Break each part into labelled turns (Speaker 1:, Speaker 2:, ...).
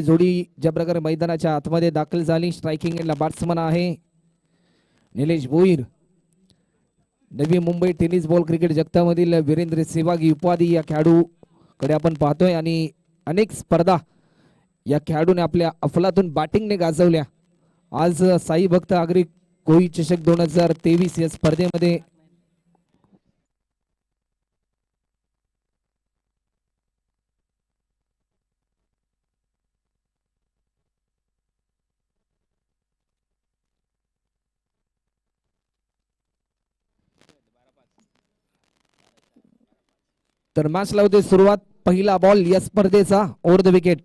Speaker 1: जोडी ज्या प्रकारे मैदानाच्या आतमध्ये दाखल झाली, स्ट्रायकिंग एंडला बॅट्समन आहे Nilesh Bhoir. Navi Mumbai tennis ball cricket जगतामधील वीरेंद्र सेवागी उपाधी या खेळाडूकडे आपण पाहतोय आणि अनेक स्पर्धा या खेळाडूने आपल्या अफलातून बॅटिंगने गाजवल्या. आज साई भक्त आगरी कोळी चषक 2023 या स्पर्धेमध्ये तर मॅच लावते सुरुवात. पहिला बॉल या स्पर्धेचा ओव्हर द विकेट.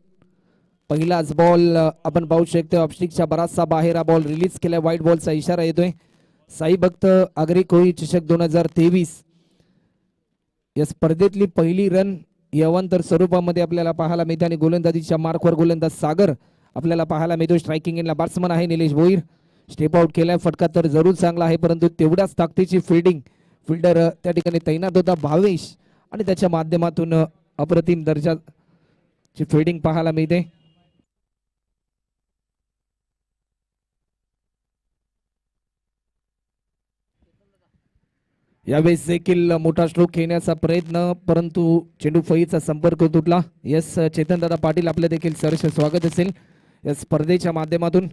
Speaker 1: पहिलाच बॉल आपण पाहू शकतो ऑफस्टिकच्या बराचसा बाहेर बॉल रिलीज केलाय. व्हाईट बॉलचा इशारा येतोय. साई भक्त आगरी कोळी चषक 2023 या स्पर्धेतली पहिली रन यवंतर स्वरूपामध्ये आपल्याला पाहायला मिळते आणि गोलंदाजीच्या मार्कवर गोलंदाज सागर आपल्याला पाहायला मिळतो. स्ट्रायकिंग एंडला बॅट्समन आहे निलेश भोईर. स्टेप आउट केलाय. फटका तर जरूर चांगला आहे, परंतु तेवढ्याच ताकदीची फिल्डिंग फिल्डर त्या ठिकाणी तैनात होता भावेश आणि त्याच्या माध्यमातून अप्रतिम दर्जाची फिल्डिंग पाहायला मिळते. यावेळेस देखील मोठा स्ट्रोक खेळण्याचा प्रयत्न, परंतु चेंडू फळीचा संपर्क तुटला. यस चेतनदादा पाटील आपलं देखील सहर्ष स्वागत असेल या स्पर्धेच्या माध्यमातून.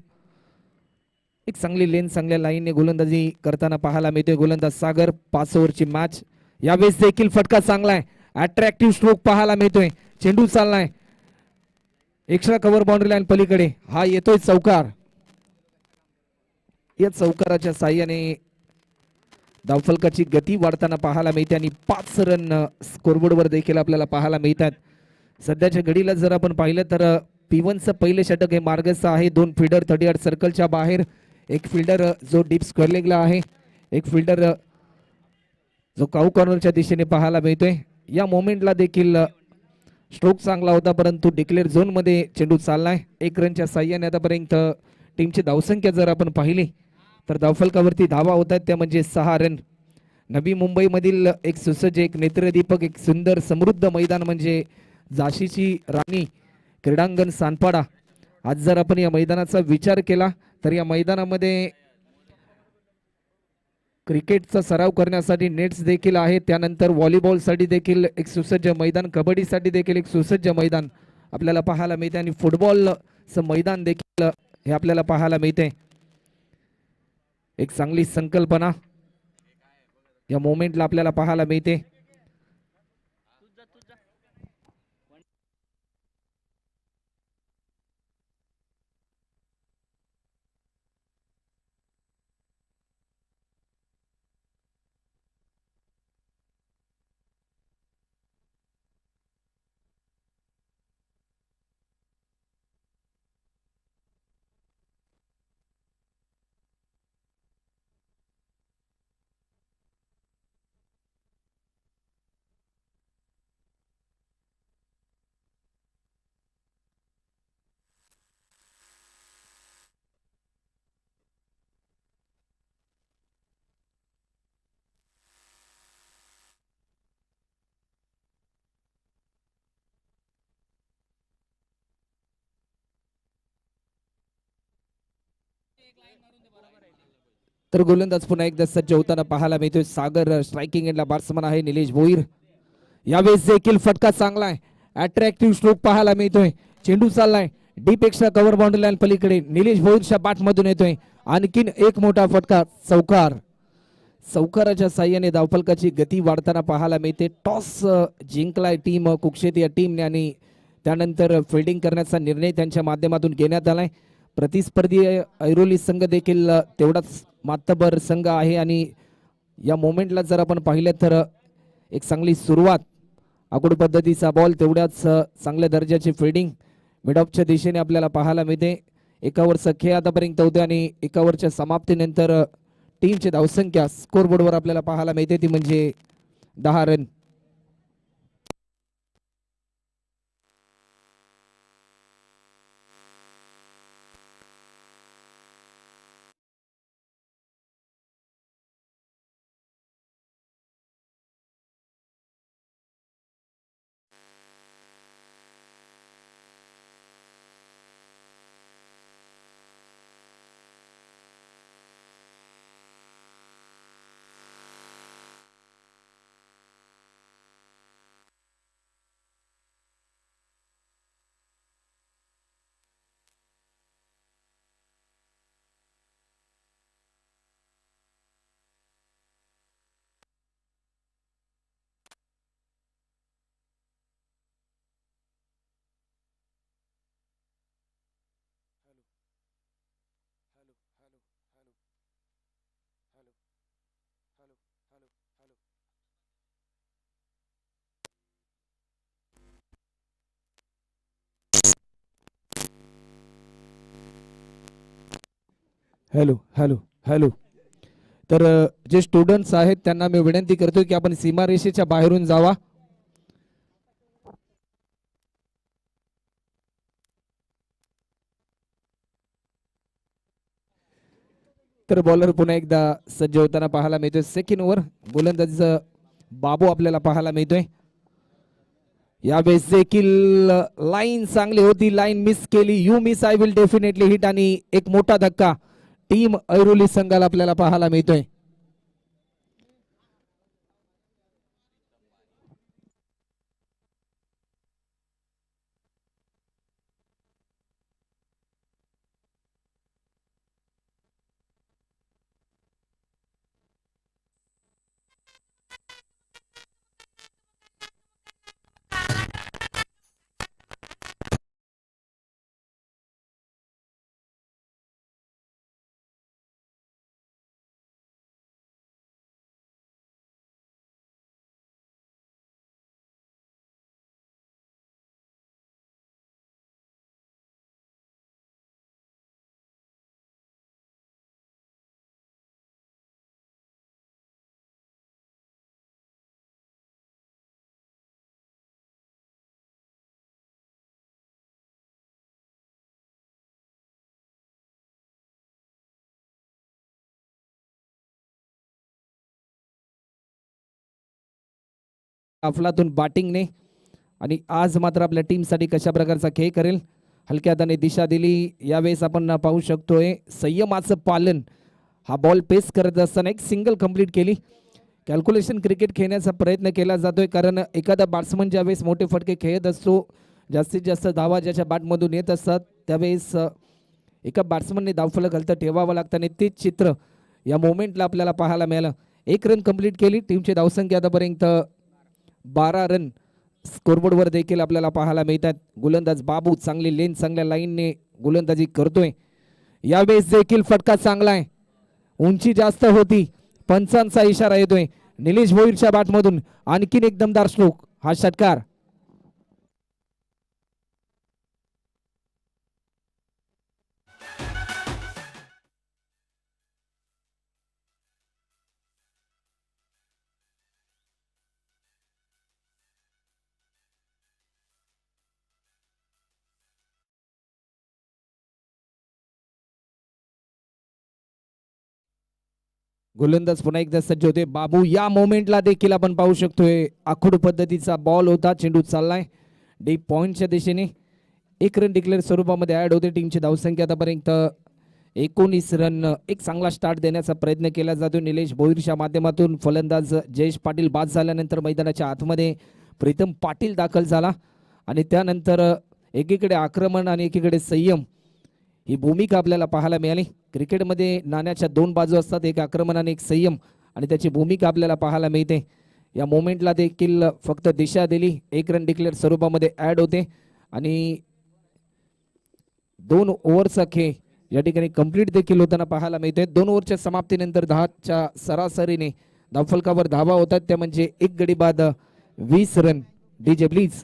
Speaker 1: एक चांगली लेन चांगल्या लाईनने गोलंदाजी करताना पाहायला मिळतोय गोलंदाज सागर. 5 ओव्हरची मॅच. यावेळेस देखील फटका चांगला आहे. अट्रॅक्टिव्ह स्ट्रोक पाहायला मिळतोय. चेंडू चाललाय एक्स्ट्रा कव्हर बाउंड्री लाईन पलीकडे. हा येतोय चौकार. या चौकाराच्या साह्याने धावफलकाची गती वाढताना पाहायला मिळते आणि 5 रन स्कोरबोर्डवर देखील आपल्याला पाहायला मिळतात. सध्याच्या घडीला जर आपण पाहिलं तर P1चं पहिले षटक हे मार्गस्थ आहे. 2 फिल्डर 38 सर्कलच्या बाहेर. एक फिल्डर जो डीप स्क्वेअर लेगला आहे. एक फिल्डर जो काऊ कॉर्नरच्या दिशेने पाहायला मिळतोय. या मोमेंटला देखील स्ट्रोक चांगला होता, परंतु डिक्लेअर झोन मध्ये चेंडू चाललाय. 1 रनच्या साह्याने आतापर्यंत टीमची धावसंख्या जर आपण पाहिली तर धावफलकावरती धावा होत आहेत त्या म्हणजे 6 रन. नवी मुंबईमधील एक सुसज्ज एक नेत्रदीपक एक सुंदर समृद्ध मैदान म्हणजे झाशीची राणी क्रीडांगण सानपाडा. आज जर आपण या मैदानाचा विचार केला तर या मैदानामध्ये क्रिकेटचा सराव करण्यासाठी नेट्स देखील आहेत. त्यानंतर व्हॉलीबॉलसाठी देखील एक सुसज्ज मैदान, कबड्डीसाठी देखील एक सुसज्ज मैदान आपल्याला पाहायला मिळते आणि फुटबॉलचं मैदान देखील हे आपल्याला पाहायला मिळते. एक चांगली संकल्पना या मोमेंटला आपल्याला पाहायला मिळते. तर गोलंदाज पुन्हा एकदा सज्ज होताना पाहायला मिळतोय सागर. स्ट्रायकिंग एंडला बॅट्समन आहे निलेश भोईर. यावेळेस देखील फटका चांगला आहे. अट्रॅक्टिव्ह स्ट्रोक पाहायला मिळतोय. चेंडू चाललाय deep extra cover boundary line पलीकडे. निलेश भोईरच्या बॅट मधून येतोय आणखीन एक मोठा फटका. चौकार. चौकाराच्या साह्याने धावफलकाची गती वाढताना पाहायला मिळते. टॉस जिंकलाय टीम कुक्षेत या टीमने आणि त्यानंतर फिल्डिंग करण्याचा निर्णय त्यांच्या माध्यमातून घेण्यात आलाय. प्रतिस्पर्धी ऐरोली संघ देखील तेवढाच मातबर संघ आहे आणि या मोमेंटला जर आपण पाहिलं तर एक चांगली सुरुवात. आखूड पद्धतीचा बॉल, तेवढ्याच चांगल्या दर्जाची फिल्डिंग मिड ऑफच्या दिशेने आपल्याला पाहायला मिळते. 1 ओव्हरचा खेळ आतापर्यंत होते आणि 1 ओव्हरच्या समाप्तीनंतर टीमची धावसंख्या स्कोरबोर्डवर आपल्याला पाहायला मिळते ती म्हणजे 10 रन. Hello hello hello. तर जे स्टुडंट्स आहेत त्यांना मी विनंती करतोय की आपण सीमारेषेच्या बाहेरून जावा. तर बॉलर पुन्हा एकदा सज्ज होताना पाहायला मिळतोय. सेकंड ओव्हर गोलंदाजीचा बाबू आपल्याला पाहायला मिळतोय. यावेळेस देखील लाईन चांगली होती, लाईन मिस केली. You miss I will definitely hit आणि एक मोठा धक्का टीम ऐरोली संघाला आपल्याला पाहायला मिळतोय. अफलातून बॅटिंगने आणि आज मात्र आपल्या टीमसाठी कशा प्रकारचा खेळ करेल हलक्या हाताने दिशा दिली. यावेळेस आपण पाहू शकतोय संयमाचं पालन. हा बॉल पेस करत असताना एक सिंगल कंप्लीट केली. कॅल्क्युलेशन क्रिकेट खेळण्याचा प्रयत्न केला जातोय कारण एखादा बॅट्समन ज्यावेळेस मोठे फटके खेळत असतो, जास्तीत जास्त धावा ज्याच्या बॅटमधून येत असतात, त्यावेळेस एका बॅट्समनने धावफलक हलतं ठेवावं लागतं आणि तेच चित्र या मोमेंटला आपल्याला पाहायला मिळालं. एक रन कंप्लीट केली. टीमची धावसंख्या आतापर्यंत 12 रन स्कोरबोर्डवर देखील आपल्याला पाहायला मिळतात. गोलंदाज बाबू चांगली लेन चांगल्या लाईनने गोलंदाजी करतोय. यावेळेस देखील फटका चांगला आहे, उंची जास्त होती. पंचांचा इशारा येतोय. निलेश भोईरच्या बॅटमधून आणखीन एक दमदार स्ट्रोक. हा षटकार गोलंदाज पुन्हा एकदा सज्ज होते. बाबू या मोमेंटला देखील आपण पाहू शकतोय आखूड पद्धतीचा बॉल होता. चेंडू चाललाय डीप पॉइंटच्या दिशेने. एक रन डिक्लेअर स्वरूपामध्ये ऍड होते. टीमची धावसंख्या आतापर्यंत 19 रन. एक चांगला स्टार्ट देण्याचा प्रयत्न केला जातो निलेश भोईरच्या माध्यमातून. फलंदाज जयेश पाटील बाद झाल्यानंतर मैदानाच्या आतमध्ये प्रीतम पाटील दाखल झाला आणि त्यानंतर एकीकडे आक्रमण आणि एकीकडे संयम ही भूमिका आपल्याला पाहायला मिळाली. क्रिकेटमध्ये नाण्याच्या दोन बाजू असतात, एक आक्रमण आणि एक संयम, आणि त्याची भूमिका आपल्याला पाहायला मिळते. या मोमेंटला देखील फक्त दिशा दिली. एक रन डिक्लेअर स्वरूपामध्ये ऍड होते आणि 2 ओव्हरचा खेळ या ठिकाणी कंप्लीट देखील होताना पाहायला मिळते. 2 ओव्हरच्या समाप्तीनंतर 10च्या सरासरीने धावफलकावर धावा होतात, त्या म्हणजे एक गडी बाद 20 रन. DJ please.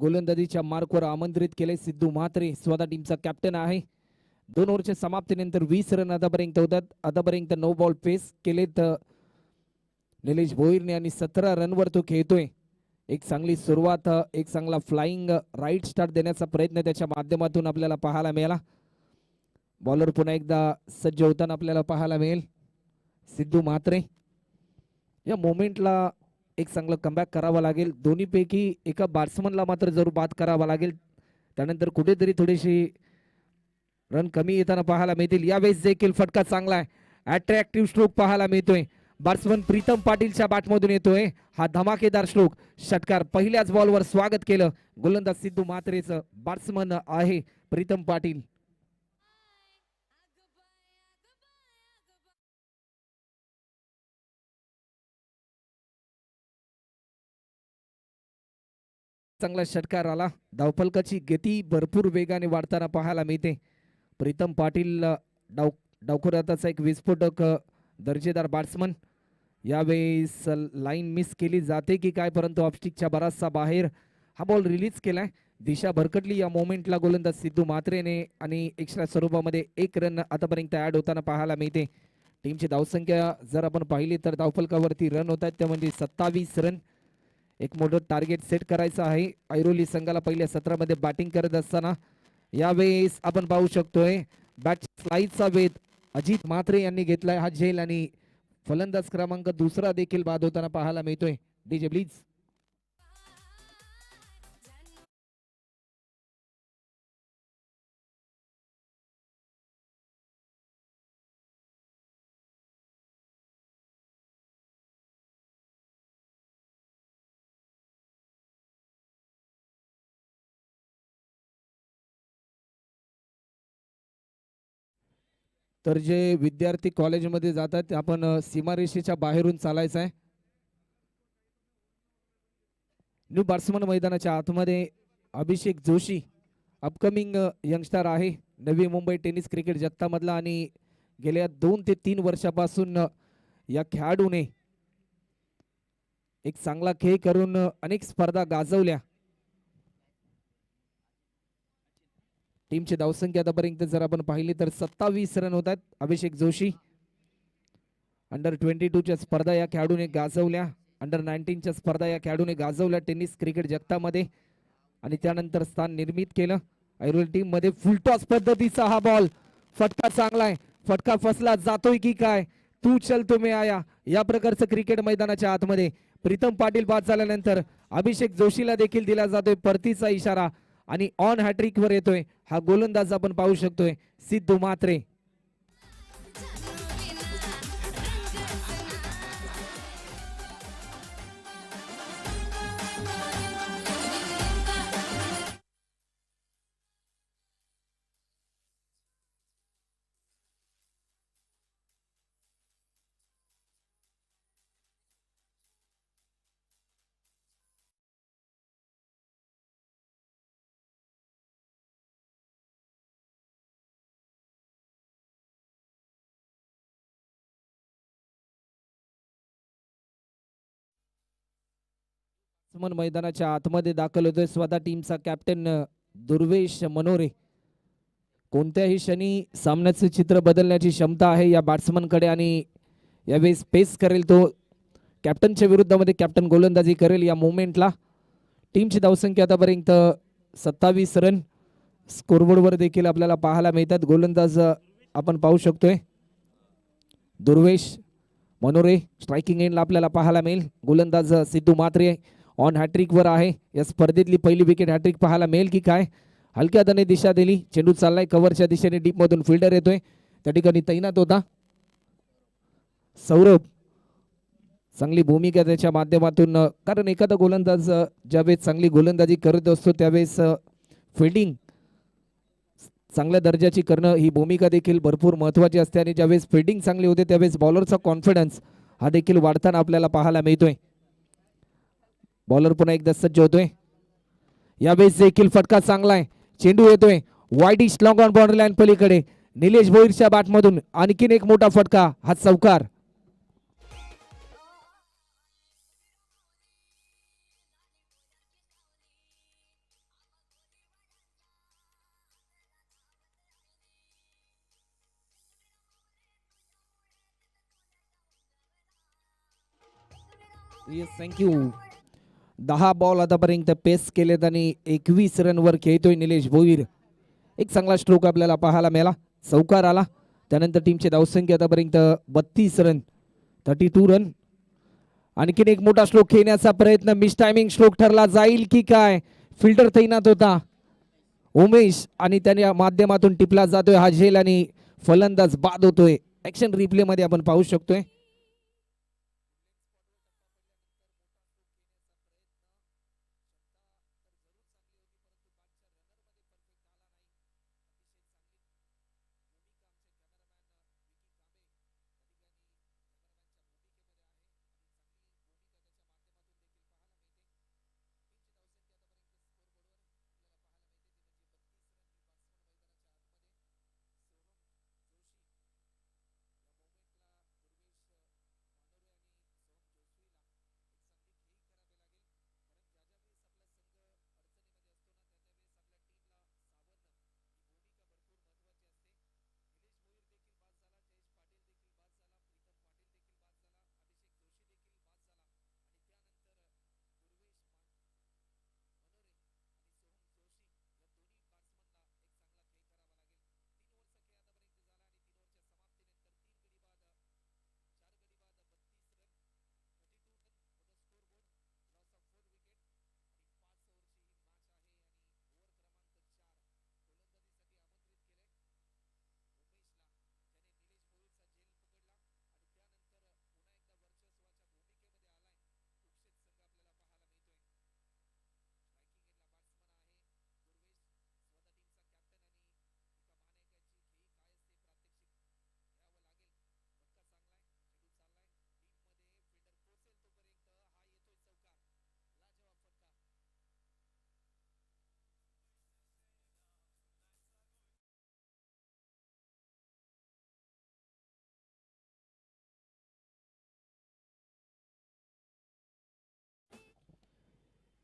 Speaker 1: गोलंदाजीच्या मार्कवर आमंत्रित केले. सिद्धू म्हात्रे स्वतः टीमचा कॅप्टन आहे. 2 ओव्हरच्या समाप्तीनंतर 20 रन आतापर्यंत होतात. आतापर्यंत 9 बॉल फेस केलेत निलेश भोईरने आणि 17 रनवर तो खेळतोय. एक चांगली सुरुवात, एक चांगला फ्लाइंग राईट स्टार्ट देण्याचा प्रयत्न त्याच्या माध्यमातून आपल्याला पाहायला मिळाला. बॉलर पुन्हा एकदा सज्ज होताना आपल्याला पाहायला मिळेल सिद्धू म्हात्रे. या मोमेंटला एक चांगलं कमबॅक करावं लागेल. दोन्हीपैकी एका बॅट्समनला मात्र जरूर बाद करावा लागेल. त्यानंतर कुठेतरी थोडीशी रन कमी येताना पाहायला मिळतील. यावेळेस देखील फटका चांगला आहे. अट्रॅक्टिव्ह स्ट्रोक पाहायला मिळतोय. बॅट्समन प्रीतम पाटीलच्या बॅटमधून येतोय हा धमाकेदार स्ट्रोक. षटकार पहिल्याच बॉलवर स्वागत केलं गोलंदाज सिद्धू म्हात्रेचं. बॅट्समन आहे प्रीतम पाटील. चांगला षटकार आला. धावफलकाची गती भरपूर वेगाने वाढताना पाहायला मिळते. प्रीतम पाटील डावखुराताचा एक विस्फोटक दर्जेदार बॅट्समन. यावेळेस लाईन मिस केली जाते की काय, परंतु ऑफस्टिकच्या बराचसा बाहेर हा बॉल रिलीज केलाय. दिशा भरकटली या मोमेंटला गोलंदाज सिद्धू म्हात्रेने आणि एक्स्ट्रा स्वरूपामध्ये एक रन आतापर्यंत ऍड होताना पाहायला मिळते. टीमची धावसंख्या जर आपण पाहिली तर धावफलकावरती रन होत आहेत त्या म्हणजे 27 रन. एक मोठं टार्गेट सेट करायचं आहे ऐरोली संघाला पहिल्या सत्रामध्ये बॅटिंग करत असताना. यावेळेस आपण पाहू शकतोय बॅट स्लाइडचा वेध अजित म्हात्रे यांनी घेतलाय हा झेल आणि फलंदाज क्रमांक दुसरा देखील बाद होताना पाहायला मिळतोय. DJ please. तर जे विद्यार्थी कॉलेजमध्ये जातात आपण सीमारेषेच्या बाहेरून चालायचं आहे. न्यू बॅट्समन मैदानाच्या आतमध्ये अभिषेक जोशी अपकमिंग यंगस्टर आहे. नवी मुंबई टेनिस क्रिकेट जगतामधला आणि गेल्या 2 ते 3 वर्षापासून या खेळाडूने एक चांगला खेळ करून अनेक स्पर्धा गाजवल्या. टीमची धावसंख्या आतापर्यंत जर आपण पाहिली तर 27 रन होत आहेत. अभिषेक जोशी अंडर 22च्या स्पर्धा या खेळाडूने गाजवल्या. अंडर 19च्या स्पर्धा या खेळाडूने गाजवल्या टेनिस क्रिकेट जगतामध्ये आणि त्यानंतर स्थान निर्मित केलं ऐरोली टीम मध्ये. फुलटॉस पद्धतीचा हा बॉल. फटका चांगला आहे. फटका फसला जातोय की काय, तू चल तुम्ही आया या प्रकारचं क्रिकेट मैदानाच्या आतमध्ये. प्रीतम पाटील बाद झाल्यानंतर अभिषेक जोशीला देखील दिला जातोय परतीचा इशारा आणि ऑन हॅट्रिक वर येतोय हा गोलंदाज आपण पाहू शकतोय सिद्धू म्हात्रे. मैदानाच्या आतमध्ये दाखल होतोय स्वतः टीमचा कॅप्टन दुर्वेश मनोरे. कोणत्याही क्षणी सामन्याचं चित्र बदलण्याची क्षमता आहे या बॅट्समनकडे आणि यावेळेस पेस करेल तो कॅप्टनच्या विरुद्धामध्ये कॅप्टन गोलंदाजी करेल या मोमेंटला. टीमची धावसंख्या आतापर्यंत 27 रन स्कोरबोर्डवर देखील आपल्याला पाहायला मिळतात. गोलंदाज आपण पाहू शकतोय दुर्वेश मनोरे. स्ट्रायकिंग एंडला आपल्याला पाहायला मिळेल गोलंदाज सिद्धू म्हात्रे ऑन हॅट्रिक वर आहे. या स्पर्धेतली पहिली विकेट हॅट्रिक पाहायला मिळेल की काय. हलक्या हाताने दिशा दिली. चेंडू चाललाय कव्हरच्या दिशेने. डीप मधून फिल्डर येतोय त्या ठिकाणी तैनात होता सौरभ. चांगली भूमिका त्याच्या माध्यमातून, कारण एखादा गोलंदाज ज्यावेळेस चांगली गोलंदाजी करत असतो त्यावेळेस फिल्डिंग चांगल्या दर्जाची करणं ही भूमिका देखील भरपूर महत्त्वाची असते आणि ज्यावेळेस फिल्डिंग चांगली होते त्यावेळेस बॉलरचा कॉन्फिडन्स हा देखील वाढताना आपल्याला पाहायला मिळतोय. बॉलर पुन्हा एकदा सज्ज होतोय. यावेळेस देखील फटका चांगला आहे. चेंडू येतोय widish long on boundary line पलीकडे. निलेश भोईरच्या बॅटमधून आणखीन एक मोठा फटका, हा चौकार. Yes, thank you. 10 बॉल आतापर्यंत पेस केलेत आणि 21 रनवर खेळतोय निलेश भोईर. एक चांगला स्ट्रोक आपल्याला पाहायला मिळाला. चौकार आला. त्यानंतर टीमची धावसंख्या आतापर्यंत 32 रन 32 रन आणखीन एक मोठा स्ट्रोक खेळण्याचा प्रयत्न, मिस टायमिंग स्ट्रोक ठरला जाईल की काय. फिल्डर तैनात होता उमेश आणि त्याच्या माध्यमातून टिपला जातोय हा झेल आणि फलंदाज बाद होतोय. ऍक्शन रिप्ले मध्ये आपण पाहू शकतोय.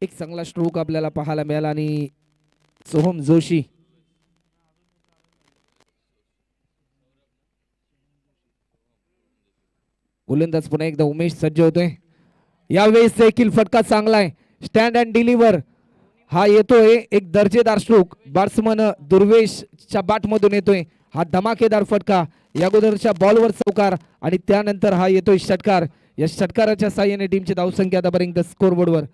Speaker 1: एक चांगला स्ट्रोक आपल्याला पाहायला मिळाला आणि सोहम जोशी गोलंदाज पुन्हा एकदा उमेश सज्ज होतोय. यावेळेस देखील फटका चांगला आहे. स्टँड अँड डिलिव्हर हा येतोय एक दर्जेदार स्ट्रोक. बॅट्समन दुर्वेशच्या बॅट मधून येतोय हा धमाकेदार फटका. या अगोदरच्या बॉलवर चौकार आणि त्यानंतर हा येतोय षटकार. या षटकाराच्या साहाय्याने टीमची धावसंख्या आतापर्यंत स्कोरबोर्डवर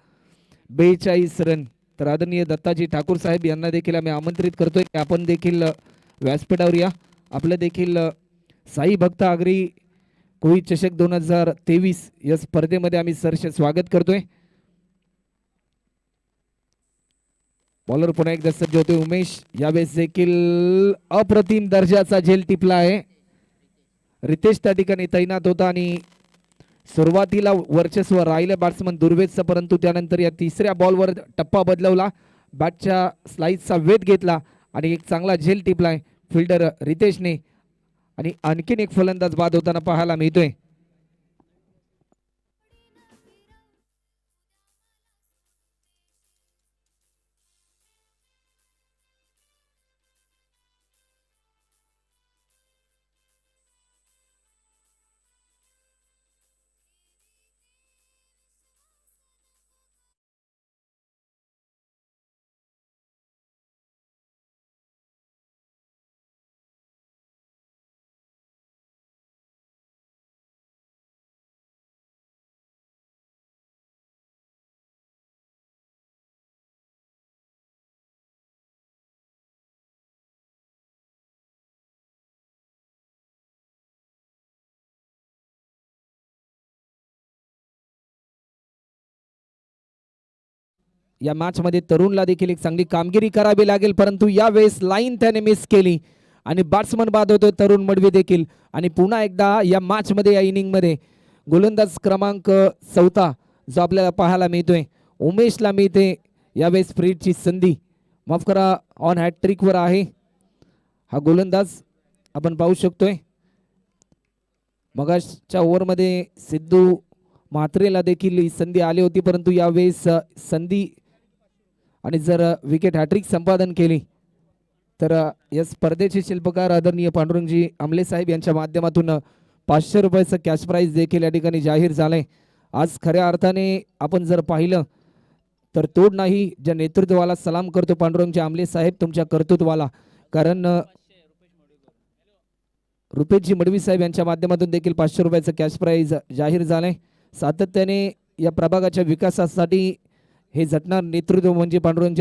Speaker 1: 42 रन. तर आदरणीय दत्ताजी ठाकूर साहेब यांना देखील आम्ही आमंत्रित करतोय की आपण देखील व्यासपीठावर या. आपलं देखील साई भक्त आगरी कोळी चषक 2023 या स्पर्धेमध्ये आम्ही सहर्ष स्वागत करतोय. बॉलर पुन्हा एकदा सज्ज होतोय उमेश. यावेळेस देखील अप्रतिम दर्जाचा झेल टिपला आहे. रितेश त्या ठिकाणी तैनात होता आणि सुरुवातीला वर्चस्व राहिलं बॅट्समन दुर्वेशचं, परंतु त्यानंतर या तिसऱ्या बॉलवर टप्पा बदलवला, बॅटच्या स्लाइसचा वेध घेतला आणि एक चांगला झेल टिपलाय फिल्डर रितेशने आणि आणखीन एक फलंदाज बाद होताना पाहायला मिळतोय. या मॅच मध्ये तरुणला देखील एक चांगली कामगिरी करावी लागेल, परंतु यावेळेस लाईन त्याने मिस केली आणि बॅट्समन बाद होतो तरुण मडवी देखील. आणि पुन्हा एकदा या मॅच मध्ये या इनिंग मध्ये गोलंदाज क्रमांक 4 जो आपल्याला पाहायला मिळतोय उमेशला मिळते यावेळेस फ्रीडची संधी. माफ करा, ऑन हॅट्रिक वर आहे हा गोलंदाज आपण पाहू शकतोय. मगाच्या ओव्हरमध्ये सिद्धू म्हात्रेला देखील ही संधी आली होती, परंतु यावेळेस संधी आणि जर विकेट हॅट्रिक संपादन केली तर या स्पर्धेचे शिल्पकार आदरणीय पांडुरंगजी आमले साहेब यांच्या माध्यमातून 500 रुपयाचं कॅश प्राइज देखील या ठिकाणी जाहीर झालंय. आज खऱ्या अर्थाने आपण जर पाहिलं तर तोड नाही. ज्या नेतृत्वाला सलाम करतो पांडुरंगजी आमले साहेब तुमच्या कर्तृत्वाला, कारण रुपेशजी मडवी साहेब यांच्या माध्यमातून देखील 500 रुपयाचं कॅश प्राइज जाहीर झालंय. सातत्याने या प्रभागाच्या विकासासाठी हे झटणार नेतृत्व म्हणजे पांडुरंग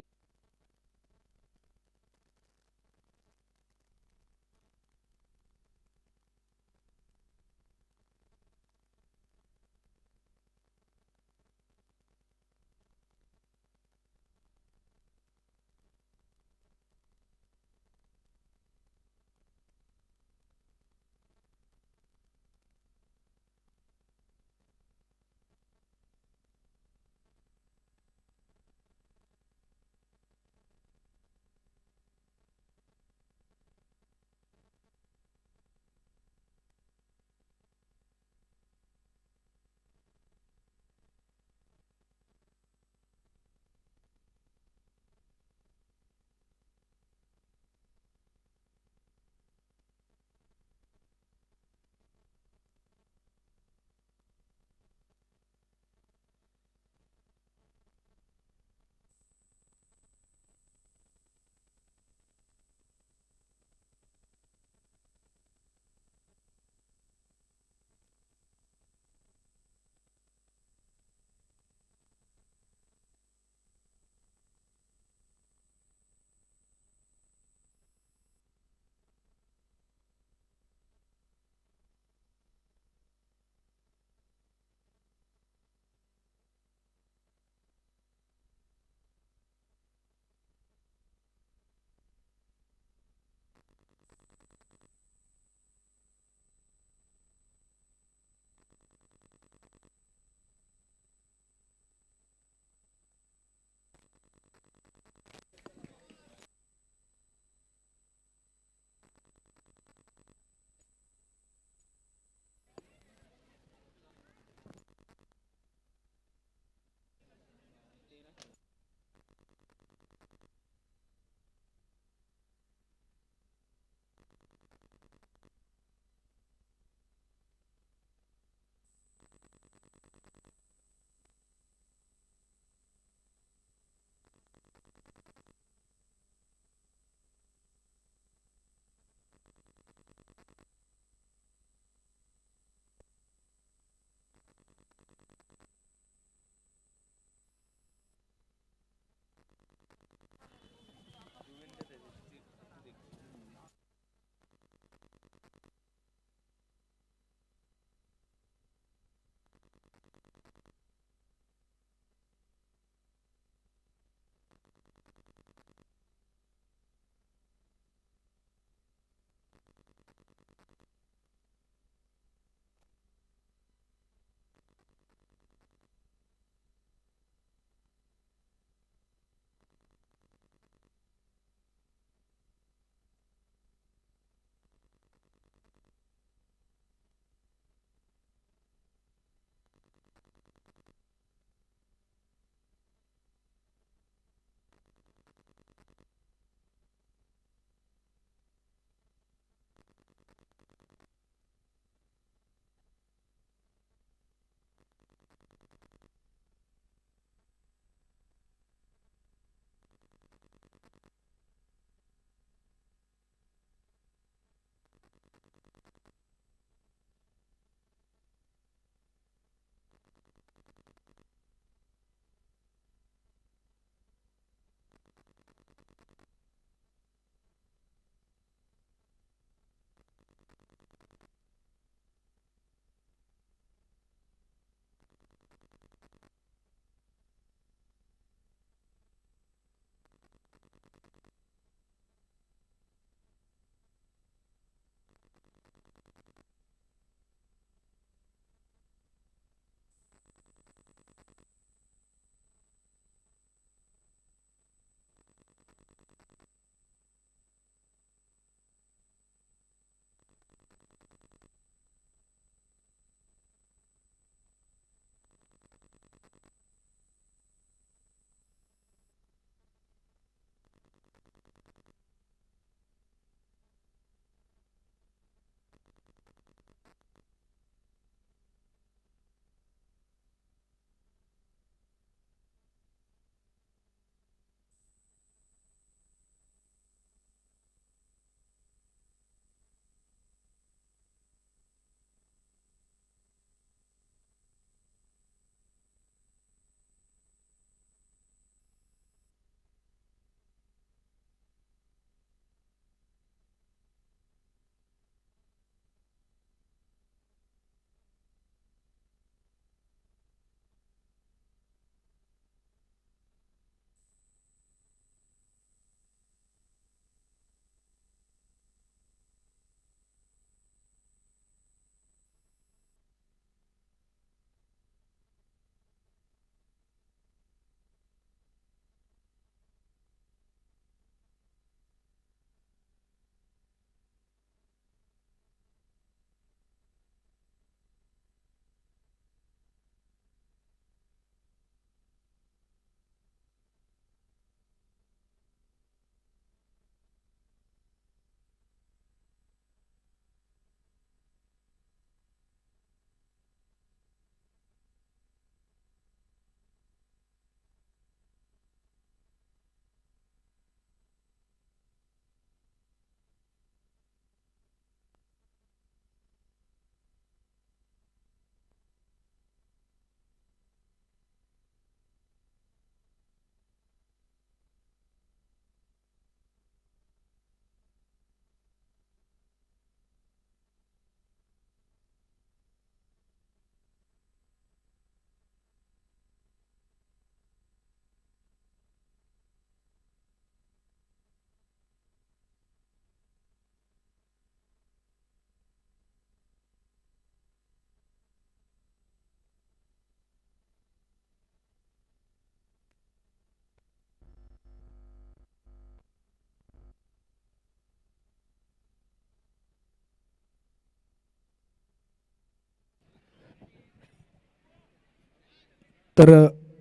Speaker 1: तर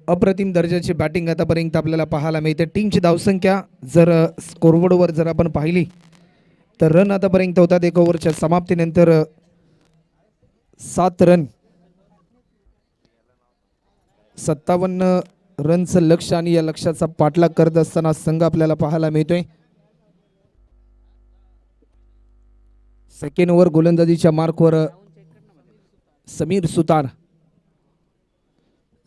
Speaker 1: अप्रतिम दर्जाची बॅटिंग आतापर्यंत आपल्याला पाहायला मिळते. टीमची धावसंख्या जर स्कोरबोर्डवर जर आपण पाहिली तर रन आतापर्यंत होतात एक ओव्हरच्या समाप्तीनंतर 7 रन. 57 रनचं लक्ष आणि या लक्ष्याचा पाठलाग करत असताना संघ आपल्याला पाहायला मिळतोय. सेकंड ओव्हर गोलंदाजीच्या मार्कवर समीर सुतार.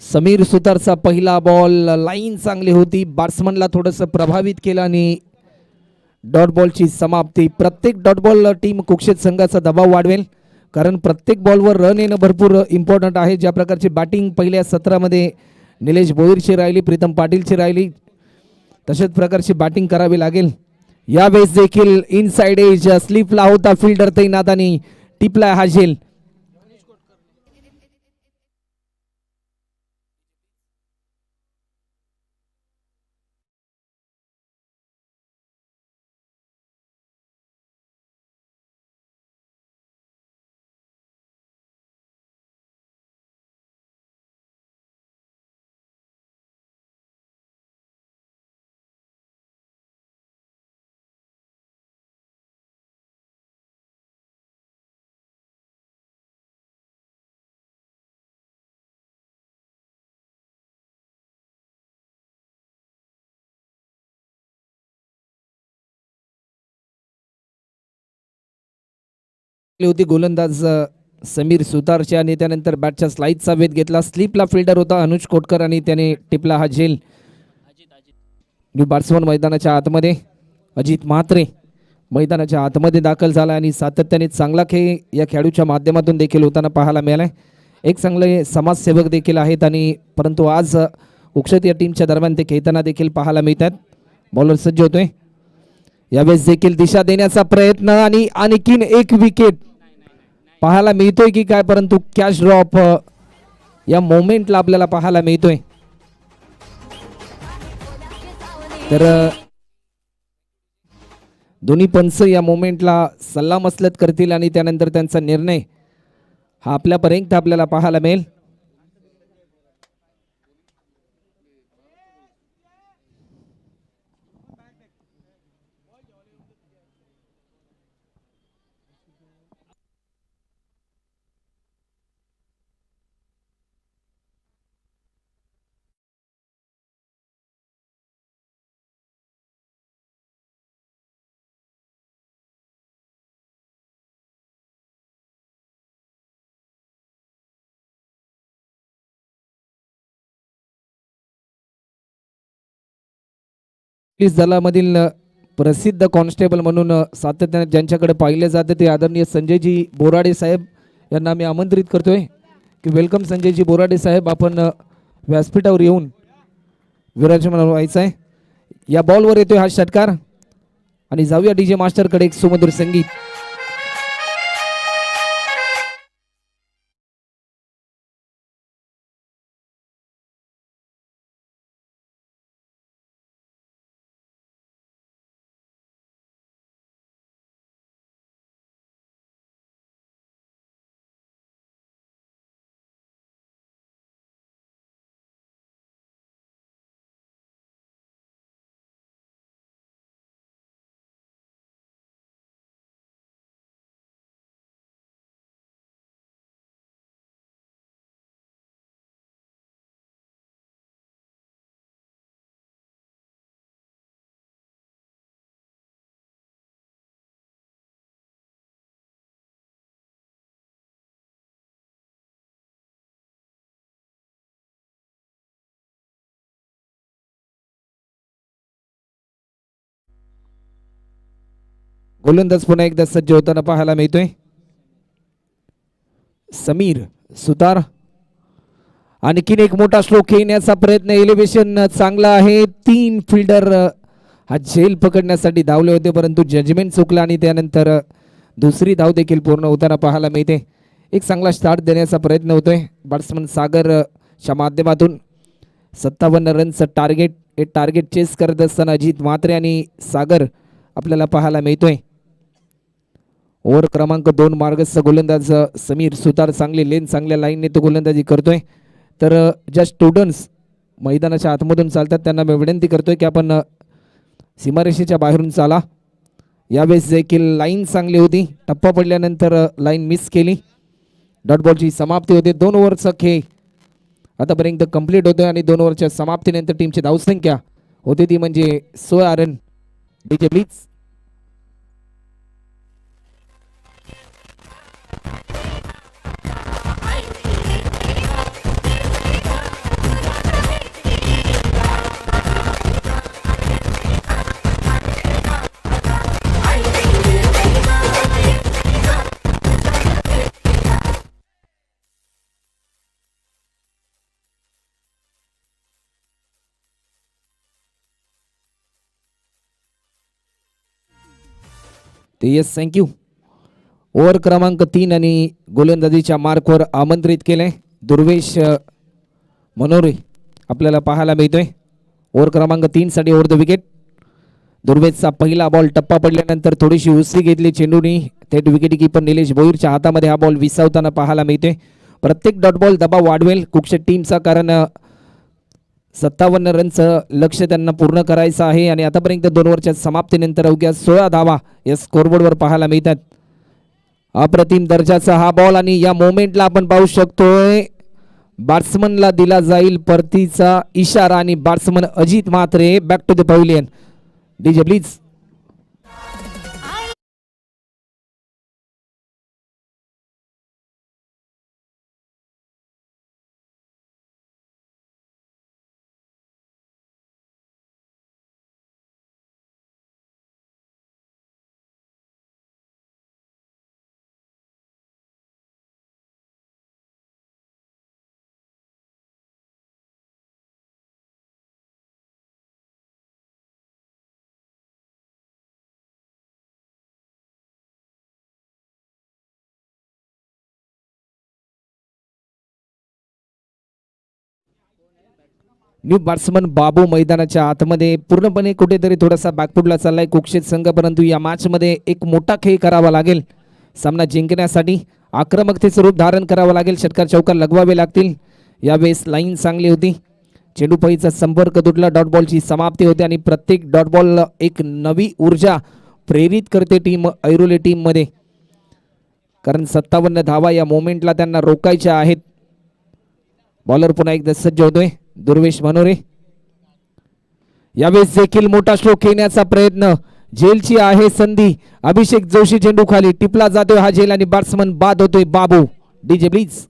Speaker 1: समीर सुतारचा पहिला बॉल लाईन चांगली होती, बॅट्समनला थोडंसं प्रभावित केलं आणि डॉट बॉलची समाप्ती. प्रत्येक डॉट बॉल टीम कुक्षित संघाचा दबाव वाढवेल, कारण प्रत्येक बॉलवर रन येणं भरपूर इम्पॉर्टंट आहे. ज्या प्रकारची बॅटिंग पहिल्या सत्रामध्ये निलेश भोईरची राहिली, प्रीतम पाटीलची राहिली, तशाच प्रकारची बॅटिंग करावी लागेल. यावेळेस देखील इनसाइड एज स्लिपला होता फिल्डर तैनात आणि टिपला हा झेल. होती गोलंदाज समीर सुतारच्या आणि त्यानंतर बॅटच्या स्लाइडचा वेध घेतला. स्लिपला फिल्डर होता अनुज कोटकर आणि त्याने टिपला हा झेल. न्यू बॅट्समन मैदानाच्या आतमध्ये अजित म्हात्रे मैदानाच्या आतमध्ये दाखल झाला आणि सातत्याने चांगला खेळ या खेळाडूच्या माध्यमातून देखील होताना पाहायला मिळालाय. एक चांगले समाजसेवक देखील आहेत आणि परंतु आज उक्षत या टीमच्या दरम्यान ते खेळताना देखील पाहायला मिळतात. बॉलर सज्ज होतोय. यावेळेस देखील दिशा देण्याचा प्रयत्न आणि आणखीन एक विकेट पाहायला मिळतोय की काय, परंतु कॅच ड्रॉप या मोमेंटला आपल्याला पाहायला मिळतोय. तर दोन्ही पंच या मोमेंटला सल्लामसलत करतील आणि त्यानंतर त्यांचा निर्णय हा आपल्यापर्यंत आपल्याला पाहायला मिळेल. पोलीस दलामधील प्रसिद्ध कॉन्स्टेबल म्हणून सातत्याने ज्यांच्याकडे पाहिले जाते ते आदरणीय संजयजी बोराडे साहेब यांना मी आमंत्रित करतोय की वेलकम संजयजी बोराडे साहेब, आपण व्यासपीठावर येऊन विराजमान व्हायचं आहे. या बॉलवर येतोय हा षटकार आणि जाऊया डीजे मास्टरकडे एक सुमधुर संगीत. गोलंदाज पुन्हा एकदा सज्ज होताना पाहायला मिळतोय. समीर सुतार आणखीन एक मोठा स्ट्रोक खेळण्याचा प्रयत्न, एलिव्हेशन चांगला आहे. 3 फिल्डर हा झेल पकडण्यासाठी धावले होते परंतु जजमेंट चुकला आणि त्यानंतर दुसरी धाव देखील पूर्ण होताना पाहायला मिळते. एक चांगला स्टार्ट देण्याचा प्रयत्न होतोय बॅट्समन सागरच्या माध्यमातून. 57 रनचं टार्गेट, हे टार्गेट चेस करत असताना अजित म्हात्रे आणि सागर आपल्याला पाहायला मिळतोय. ओव्हर क्रमांक 2 मार्गस्थ गोलंदाज समीर सुतार चांगली लेन चांगल्या लाईनने तो गोलंदाजी करतोय. तर ज्या स्टुडंट्स मैदानाच्या आतमधून चालतात त्यांना मी विनंती करतोय की आपण सीमारेषेच्या बाहेरून चाला. यावेळेस देखील लाईन चांगली होती, टप्पा पडल्यानंतर लाईन मिस केली. डॉट बॉलची समाप्ती होते. 2 ओव्हरचा खेळ आतापर्यंत कंप्लीट होतोय आणि 2 ओव्हरच्या समाप्तीनंतर टीमची धावसंख्या होती ती म्हणजे 16 run. DJ please. Yes, thank you. Over क्रमांक 3 आणि गोलंदाजीच्या मार्कवर आमंत्रित केले दुर्वेश मनोरे आपल्याला पाहायला मिळतोय. ओव्हर क्रमांक 3 साठी ओव्हर द विकेट. दुर्वेशचा पहिला बॉल टप्पा पडल्यानंतर थोडीशी उसळी घेतली चेंडूनी. थेट विकेट किपर निलेश भोईरच्या हातामध्ये हा बॉल विसावताना पाहायला मिळतोय. प्रत्येक डॉट बॉल दबाव वाढवेल कुक्षट टीमचा, कारण 57 रनचं लक्ष त्यांना पूर्ण करायचं आहे आणि आतापर्यंत 2 ओव्हरच्या समाप्तीनंतर अवघ्या 16 धावा या स्कोरबोर्डवर पाहायला मिळतात. अप्रतिम दर्जाचा हा बॉल आणि या मोमेंटला आपण पाहू शकतोय बॅट्समनला दिला जाईल परतीचा इशारा आणि batsman Ajit Mhatre back to the pavilion. DJ please. New batsman Babu मैदानाच्या आतमध्ये पूर्णपणे कुठेतरी थोडासा बॅकफुटला चाललाय कुक्षित संघ, परंतु या मॅच मध्ये एक मोठा खेळ करावा लागेल. सामना जिंकण्यासाठी आक्रमकतेचं रूप धारण करावं लागेल. षटकार चौकार लगवावे लागतील. यावेळेस लाईन चांगली होती. चेंडू फळीचा संपर्क तुटला. डॉट बॉलची समाप्ती होते आणि प्रत्येक डॉट बॉल एक नवी ऊर्जा प्रेरित करते टीम ऐरोली टीम मध्ये, कारण 57 धावा या मोमेंटला त्यांना रोखायच्या आहेत. बॉलर पुन्हा एकदा सज्ज होतोय दुर्वेश मनोरे. यावेळेस देखील मोठा स्ट्रोक खेळण्याचा प्रयत्न. झेलची आहे संधी. अभिषेक जोशी चेंडू खाली टिपला जातोय हा झेल आणि बॅट्समन बाद होतोय बाबू. DJ please.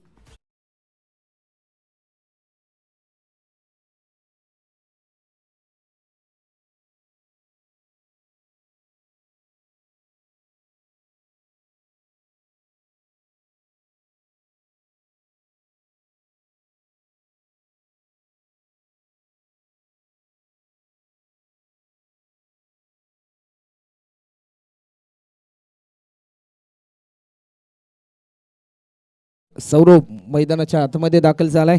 Speaker 1: सौरव मैदानाच्या आतमध्ये दाखल झालाय.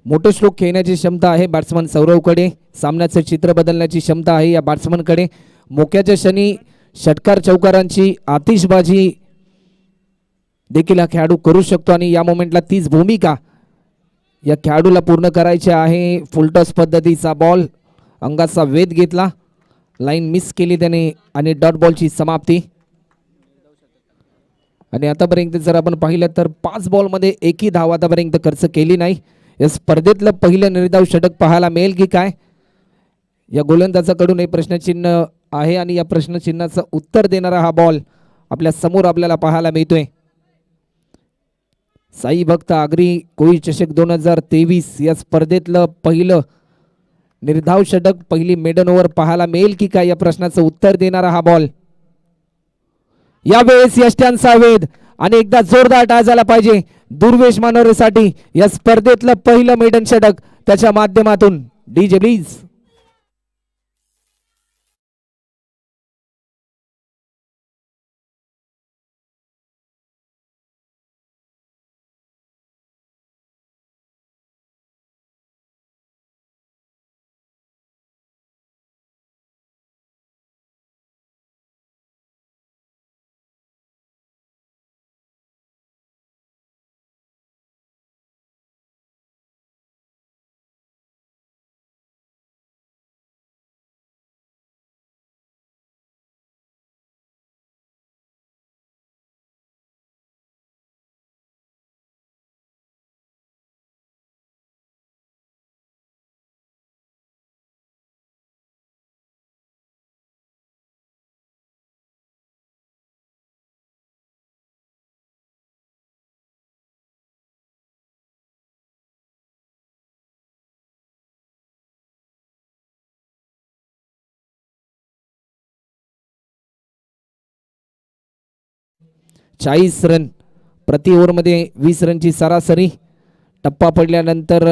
Speaker 1: मोठे स्ट्रोक खेळण्याची क्षमता आहे बॅट्समन सौरवकडे. सामन्याचं चित्र बदलण्याची क्षमता आहे या बॅट्समनकडे. मोक्याच्या क्षणी षटकार चौकारांची आतिषबाजी देखील हा खेळाडू करू शकतो आणि या मोमेंटला तीच भूमिका या खेळाडूला पूर्ण करायची आहे. फुलटॉस पद्धतीचा बॉल, अंगाचा वेध घेतला, लाईन मिस केली त्याने आणि डॉट बॉलची समाप्ती. आणि आतापर्यंत जर आपण पाहिलं तर 5 बॉलमध्ये एकही धाव आतापर्यंत खर्च केली नाही. या स्पर्धेतलं पहिलं निर्धाव षटक पाहायला मिळेल की काय, या गोलंदाजाकडून हे प्रश्नचिन्ह आहे आणि या प्रश्नचिन्हाचं उत्तर देणारा हा बॉल आपल्या समोर आपल्याला पाहायला मिळतोय. साई भक्त आगरी कोळी चषक 2023 या स्पर्धेतलं पहिलं निर्धाव षटक, पहिली मेडन ओव्हर पाहायला मिळेल की काय, या प्रश्नाचं उत्तर देणारा हा बॉल. यावेळेस यष्ट्यांचा वेध आणि एकदा जोरदार टाळ झाला पाहिजे दुर्वेश मनोरेसाठी. या स्पर्धेतलं पहिलं मेडन षटक त्याच्या माध्यमातून. DJ please. 40 रन प्रति ओव्हरमध्ये 20 रनची सरासरी. टप्पा पडल्यानंतर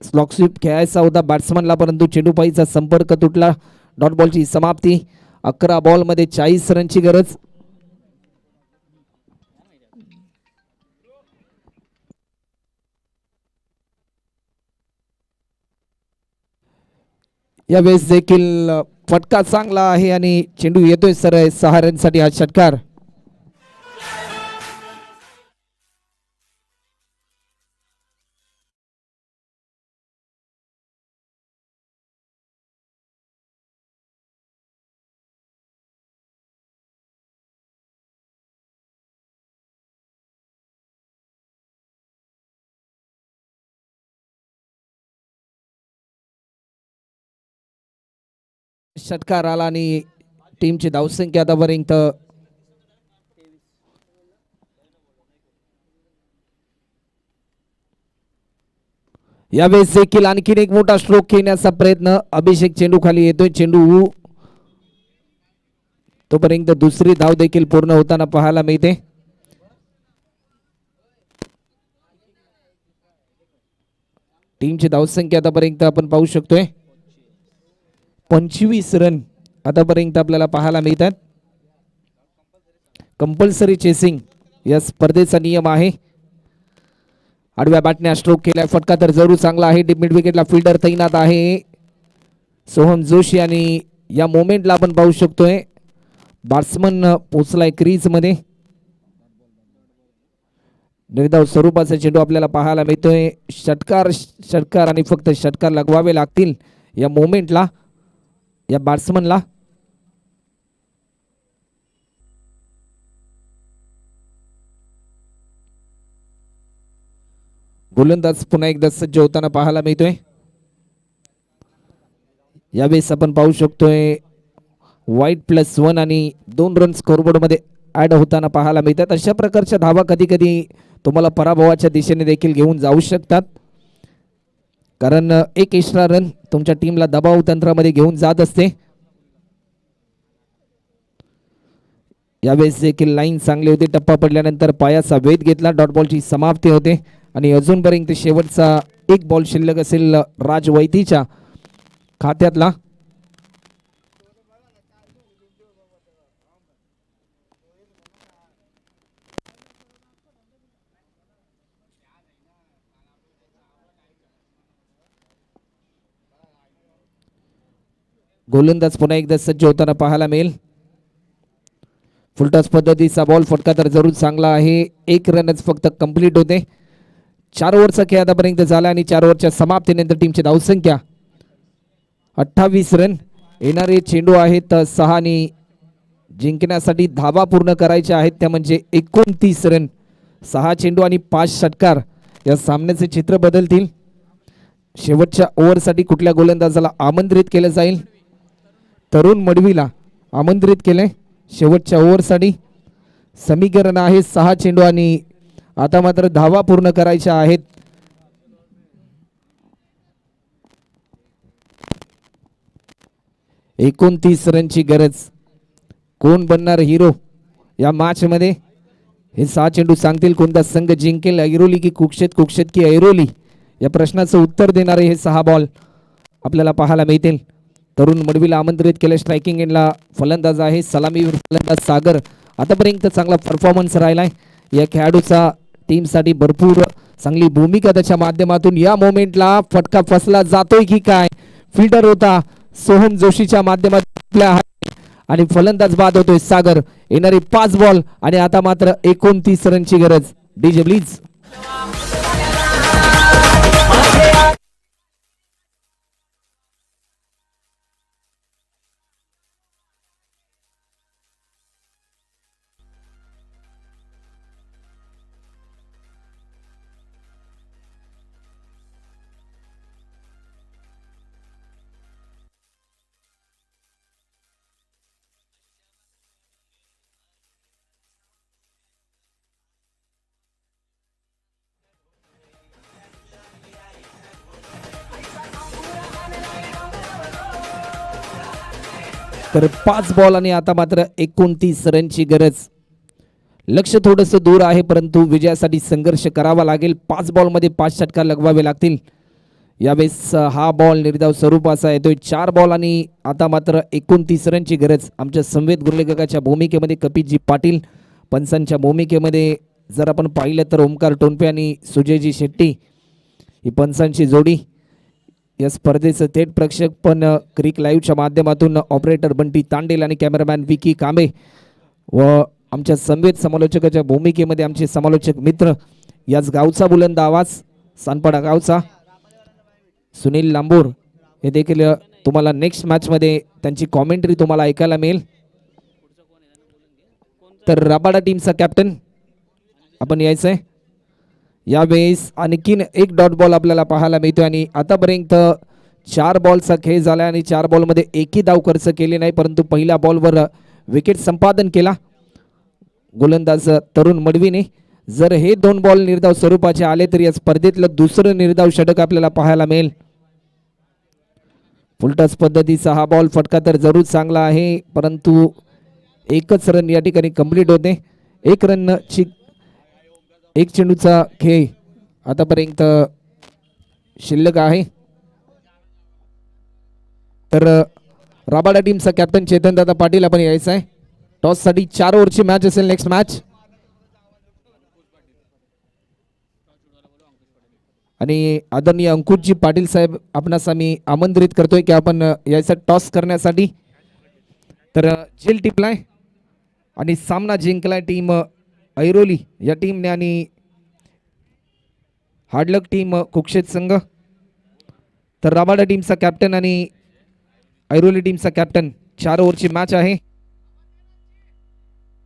Speaker 1: स्लॉक स्वीप खेळायचा होता बॅट्समनला, परंतु चेंडूपाईचा संपर्क तुटला. डॉट बॉलची समाप्ती. 11 बॉलमध्ये 40 रनची गरज. यावेळेस देखील फटका चांगला आहे आणि चेंडू येतोय सरळ 6 रनसाठी हा षटकार. षटकार आला आणि टीमची धावसंख्या आतापर्यंत यावेळेस देखील आणखीन एक मोठा स्ट्रोक खेळण्याचा प्रयत्न. अभिषेक चेंडू खाली येतोय. चेंडू तोपर्यंत दुसरी धाव देखील पूर्ण होताना पाहायला मिळते. टीमची धावसंख्या आतापर्यंत आपण पाहू शकतोय 25 रन आतापर्यंत आपल्याला पाहायला मिळतात. कंपल्सरी चेसिंग या स्पर्धेचा नियम आहे. आडव्या बॅटने स्ट्रोक केलाय. फटका तर जरूर चांगला आहे. मिड विकेटला फिल्डर तैनात आहे सोहम जोशी आणि या मोमेंटला आपण पाहू शकतोय बॅट्समन पोचलाय क्रीज मध्ये. निर्धाव स्वरूपाचा चेंडू आपल्याला पाहायला मिळतोय. षटकार आणि फक्त षटकार लगवावे लागतील या मोमेंटला, या बॅट्समनला. गोलंदाज पुन्हा एकदा सज्ज होताना पाहायला मिळतोय. यावेळेस आपण पाहू शकतोय वाईट +1 आणि 2 रन स्कोरबोर्ड मध्ये ऍड होताना पाहायला मिळतात. अशा प्रकारच्या धावा कधी कधी तुम्हाला पराभवाच्या दिशेने देखील घेऊन जाऊ शकतात, कारण एक एक्स्ट्रा रन तुमच्या टीमला दबाव तंत्रामध्ये घेऊन जात असते. यावेळेस देखील लाईन चांगली होती. टप्पा पडल्यानंतर पायाचा वेध घेतला. डॉट बॉलची समाप्ती होते आणि अजूनपर्यंत शेवटचा एक बॉल शिल्लक असेल राज वैतीच्या खात्यातला. गोलंदाज पुन्हा एकदा सज्ज होताना पाहायला मिळेल. फुलटॉस पद्धतीचा बॉल. फटका तर जरूर चांगला आहे. 1 रनच फक्त कंप्लीट होते. 4 ओव्हरचा खेळ आतापर्यंत झाला आणि 4 ओव्हरच्या समाप्तीनंतर टीमची धावसंख्या 28 रन. येणारे चेंडू आहेत 6 आणि जिंकण्यासाठी धावा पूर्ण करायच्या आहेत त्या म्हणजे 29 रन. 6 चेंडू आणि 5 षटकार या सामन्याचे चित्र बदलतील. शेवटच्या ओव्हरसाठी कुठल्या गोलंदाजाला आमंत्रित केलं जाईल? तरुण मडवीला आमंत्रित केले शेवटच्या ओव्हरसाठी. समीकरण आहे 6 चेंडू आणि आता मात्र धावा पूर्ण करायच्या आहेत. एकोणतीस रनची गरज. कोण बनणार हिरो या मॅच मध्ये? हे 6 चेंडू सांगतील कोणता संघ जिंकेल. ऐरोली की कुक्षेत, कुक्षेत की ऐरोली या प्रश्नाचं उत्तर देणारे हे 6 बॉल आपल्याला पाहायला मिळतील. तरुण मडवीला आमंत्रित केले. स्ट्रायकिंग एंडला फलंदाज आहे सलामीवीर फलंदाज सागर. आतापर्यंत चांगला परफॉर्मन्स राहिलाय या खेळाडूचा. टीमसाठी भरपूर चांगली भूमिका त्याच्या माध्यमातून. या मोमेंटला फटका फसला जातोय की काय? फिल्डर होता सोहम जोशीच्या माध्यमातून आणि फलंदाज बाद होतोय सागर. येणारे 5 बॉल आणि आता मात्र 29 रनची गरज. DJ please. तर 5 बॉल आणि आता मात्र 29 रनची गरज. लक्ष थोडंसं दूर आहे, परंतु विजयासाठी संघर्ष करावा लागेल. 5 बॉलमध्ये 5 षटकार लगवावे लागतील. यावेळेस हा बॉल निर्धाव स्वरूपाचा येतोय. 4 बॉल आणि आता मात्र 29 रनची गरज. आमच्या संवेद गुर्लेकाच्या भूमिकेमध्ये कपितजी पाटील, पंचांच्या भूमिकेमध्ये जर आपण पाहिलं तर ओमकार टोनपे आणि सुजयजी शेट्टी ही पंचांची जोडी. या स्पर्धेचं थेट प्रक्षेपण क्रिक लाईव्हच्या माध्यमातून ऑपरेटर बंटी तांडेल आणि कॅमेरामॅन विकी कांबे व आमच्या संवेद समालोचकाच्या भूमिकेमध्ये आमचे समालोचक मित्र, याच गावचा बुलंद आवाज, सानपाडा गावचा सुनील लांबूर, हे देखील तुम्हाला नेक्स्ट मॅचमध्ये त्यांची कॉमेंट्री तुम्हाला ऐकायला मिळेल. तर रबाडा टीमचा कॅप्टन आपण यायचं आहे. यावेळेस आणखीन एक डॉट बॉल आपल्याला पाहायला मिळतो आणि आतापर्यंत 4 बॉलचा खेळ झाला आणि 4 बॉलमध्ये एकही धाव खर्च केली नाही, परंतु पहिल्या बॉलवर विकेट संपादन केला गोलंदाज तरुण मडवीने. जर हे 2 बॉल निर्धाव स्वरूपाचे आले तर या स्पर्धेतलं दुसरं निर्धाव षटक आपल्याला पाहायला मिळेल. फुलटॉस पद्धतीचा हा बॉल फटका तर जरूर चांगला आहे, परंतु एकच रन या ठिकाणी कंप्लीट होते. 1 रनची 1 चेंडूचा खेळ आतापर्यंत शिल्लक आहे. तर राबाडा टीमचा कॅप्टन चेतनदादा पाटील आपण यायचं आहे. टॉस साठी 4 ओव्हरची मॅच असेल नेक्स्ट मॅच. आणि आदरणीय अंकुशजी पाटील साहेब आपणास आम्ही आमंत्रित करतोय की आपण यायचा टॉस करण्यासाठी. तर झेल टिपलाय आणि सामना जिंकलाय टीम ऐरोली या टीमने आणि हार्डलक टीम कुक्षेत संघ. तर राबाडा टीमचा कॅप्टन आणि ऐरोली टीमचा कॅप्टन 4 ओव्हरची मॅच आहे.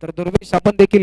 Speaker 1: तर दुर्वेश आपण देखील